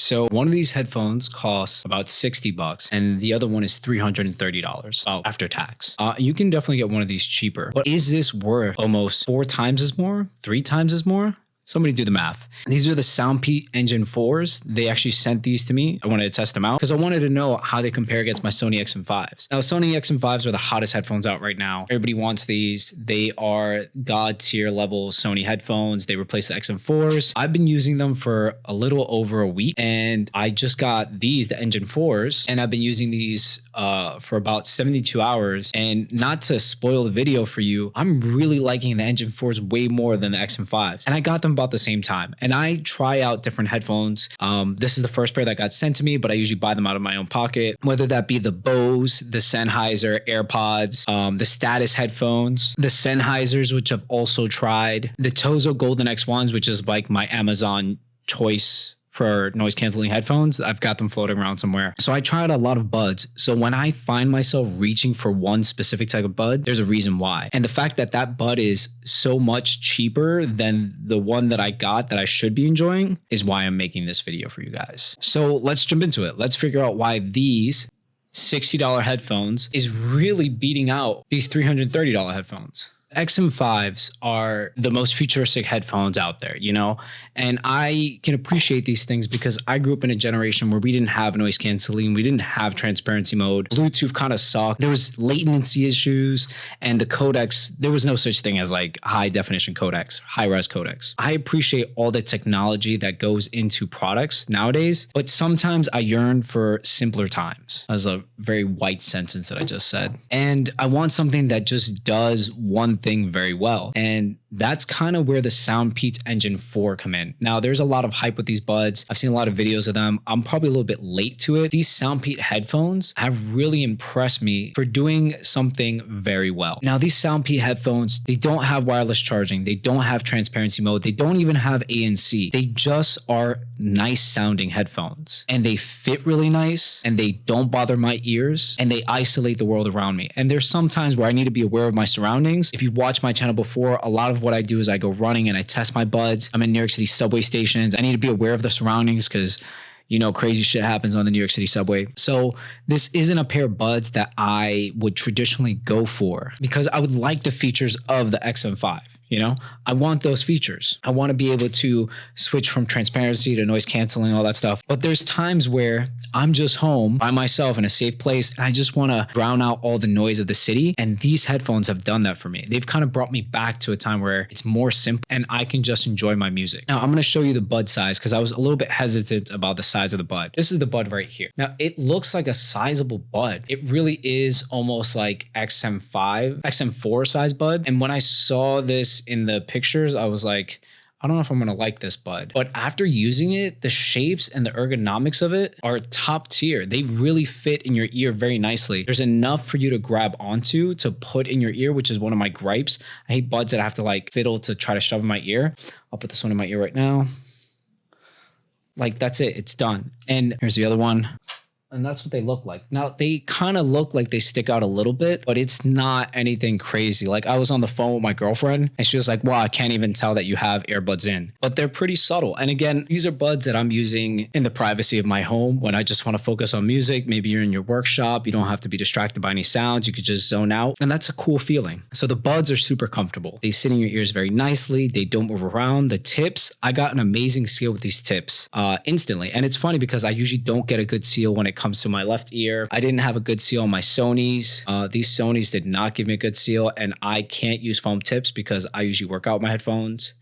So one of these headphones costs about 60 bucks and the other one is $330 after tax. You can definitely get one of these cheaper, but is this worth almost 4 times as more, 3 times as more? Somebody do the math. These are the SoundPeats Engine 4s. They actually sent these to me. I wanted to test them out because I wanted to know how they compare against my Sony XM5s. Now, Sony XM5s are the hottest headphones out right now. Everybody wants these. They are God tier level Sony headphones. They replace the XM4s. I've been using them for a little over a week and I just got these, the Engine 4s, and I've been using these for about 72 hours. And not to spoil the video for you, I'm really liking the Engine 4s way more than the XM5s. And I got them about the same time. And I try out different headphones. This is the first pair that got sent to me, but I usually buy them out of my own pocket, whether that be the Bose, the Sennheiser AirPods, the Status headphones, the Sennheisers, which I've also tried, the Tozo Golden X1s, which is like my Amazon choice for noise canceling headphones. I've got them floating around somewhere. So I tried a lot of buds. So when I find myself reaching for one specific type of bud, there's a reason why. And the fact that that bud is so much cheaper than the one that I got that I should be enjoying is why I'm making this video for you guys. So let's jump into it. Let's figure out why these $60 headphones is really beating out these $330 headphones. XM5s are the most futuristic headphones out there, you know, and I can appreciate these things because I grew up in a generation where we didn't have noise canceling, we didn't have transparency mode, Bluetooth kind of sucked, there was latency issues, and the codecs, there was no such thing as like high definition codecs, high res codecs. I appreciate all the technology that goes into products nowadays, but sometimes I yearn for simpler times. That was a very white sentence that I just said. And I want something that just does one thing very well. And that's kind of where the SoundPeats Engine 4 come in. Now, there's a lot of hype with these buds. I've seen a lot of videos of them. I'm probably a little bit late to it. These SoundPeats headphones have really impressed me for doing something very well. Now, these SoundPeats headphones, they don't have wireless charging. They don't have transparency mode. They don't even have ANC. They just are nice sounding headphones. And they fit really nice. And they don't bother my ears. And they isolate the world around me. And there's some times where I need to be aware of my surroundings. If you watch my channel before, a lot of what I do is I go running and I test my buds. I'm in New York City subway stations. I need to be aware of the surroundings because, you know, crazy shit happens on the New York City subway. So this isn't a pair of buds that I would traditionally go for because I would like the features of the XM5. You know, I want those features. I want to be able to switch from transparency to noise canceling, all that stuff. But there's times where I'm just home by myself in a safe place and I just want to drown out all the noise of the city. And these headphones have done that for me. They've kind of brought me back to a time where it's more simple and I can just enjoy my music. Now, I'm going to show you the bud size because I was a little bit hesitant about the size of the bud. This is the bud right here. Now, it looks like a sizable bud. It really is almost like XM4 size bud. And when I saw this in the pictures, I was like, I don't know if I'm gonna like this bud. But after using it, the shapes and the ergonomics of it are top tier. They really fit in your ear very nicely. There's enough for you to grab onto to put in your ear, which is one of my gripes. I hate buds that I have to like fiddle to try to shove in my ear. I'll put this one in my ear right now. Like that's it, it's done. And here's the other one. And that's what they look like. Now, they kind of look like they stick out a little bit, but it's not anything crazy. Like I was on the phone with my girlfriend and she was like, wow, I can't even tell that you have earbuds in. But they're pretty subtle. And again, these are buds that I'm using in the privacy of my home when I just want to focus on music. Maybe you're in your workshop. You don't have to be distracted by any sounds. You could just zone out. And that's a cool feeling. So the buds are super comfortable. They sit in your ears very nicely. They don't move around. The tips, I got an amazing seal with these tips instantly. And it's funny because I usually don't get a good seal when it comes to my left ear. I didn't have a good seal on my Sonys. These Sonys did not give me a good seal, and I can't use foam tips because I usually work out with my headphones.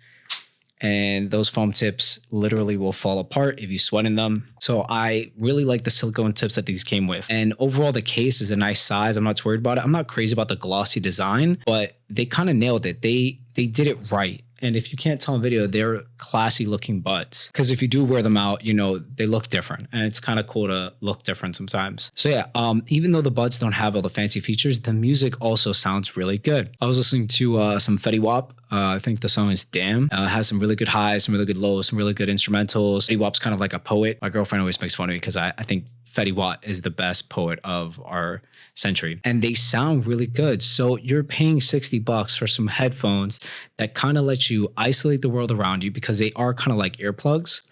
And those foam tips literally will fall apart if you sweat in them. So I really like the silicone tips that these came with. And overall, the case is a nice size. I'm not too worried about it. I'm not crazy about the glossy design, but they kind of nailed it. They did it right. And if you can't tell in video, they're classy looking buds. Because if you do wear them out, you know, they look different. And it's kind of cool to look different sometimes. So yeah, even though the buds don't have all the fancy features, the music also sounds really good. I was listening to some Fetty Wap. I think the song is Damn. It has some really good highs, some really good lows, some really good instrumentals. Fetty Wap's kind of like a poet. My girlfriend always makes fun of me because I think Fetty Wap is the best poet of our century. And they sound really good. So you're paying 60 bucks for some headphones that kind of let you isolate the world around you because they are kind of like earplugs.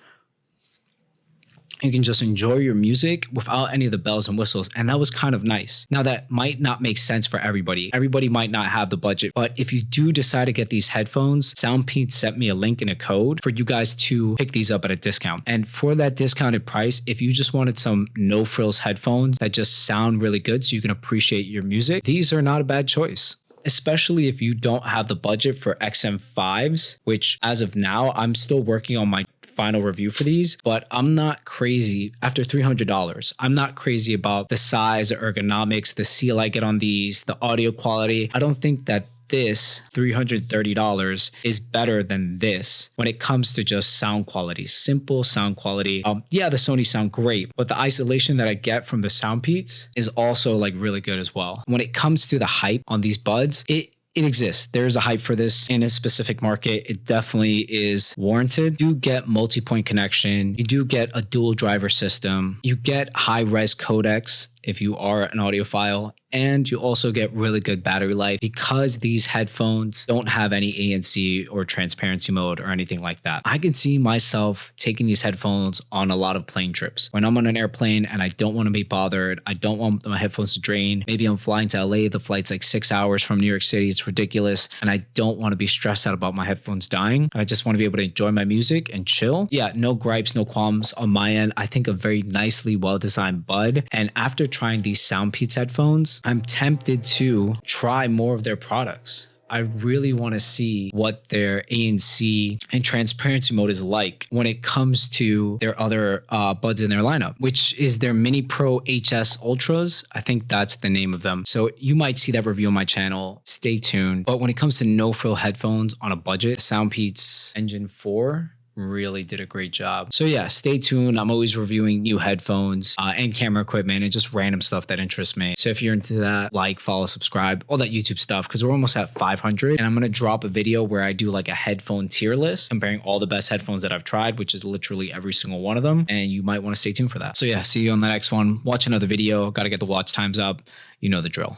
You can just enjoy your music without any of the bells and whistles. And that was kind of nice. Now, that might not make sense for everybody. Everybody might not have the budget. But if you do decide to get these headphones, SoundPeats sent me a link and a code for you guys to pick these up at a discount. And for that discounted price, if you just wanted some no frills headphones that just sound really good so you can appreciate your music, these are not a bad choice. Especially if you don't have the budget for XM5s, which as of now, I'm still working on my final review for these, but I'm not crazy after $300. I'm not crazy about the size, the ergonomics, the seal I get on these, the audio quality. I don't think that this $330 is better than this when it comes to just sound quality, simple sound quality. Yeah, the Sony sound great, but the isolation that I get from the SoundPeats is also like really good as well. When it comes to the hype on these buds, it exists. There's a hype for this in a specific market. It definitely is warranted. You do get multi-point connection. You do get a dual driver system. You get high-res codecs if you are an audiophile, and you also get really good battery life because these headphones don't have any ANC or transparency mode or anything like that. I can see myself taking these headphones on a lot of plane trips. When I'm on an airplane and I don't want to be bothered, I don't want my headphones to drain. Maybe I'm flying to LA, the flight's like 6 hours from New York City, it's ridiculous, and I don't want to be stressed out about my headphones dying. I just want to be able to enjoy my music and chill. Yeah, no gripes, no qualms on my end. I think a very nicely well-designed bud, and after trying these SoundPeats headphones, I'm tempted to try more of their products. I really want to see what their ANC and transparency mode is like when it comes to their other buds in their lineup, which is their Mini Pro HS Ultras. I think that's the name of them. So you might see that review on my channel. Stay tuned. But when it comes to no-frill headphones on a budget, SoundPeats Engine 4 really did a great job. So yeah, stay tuned. I'm always reviewing new headphones and camera equipment and just random stuff that interests me. So if you're into that, like, follow, subscribe, all that YouTube stuff, because we're almost at 500. And I'm going to drop a video where I do like a headphone tier list comparing all the best headphones that I've tried, which is literally every single one of them. And you might want to stay tuned for that. So yeah, see you on the next one. Watch another video. Got to get the watch times up. You know the drill.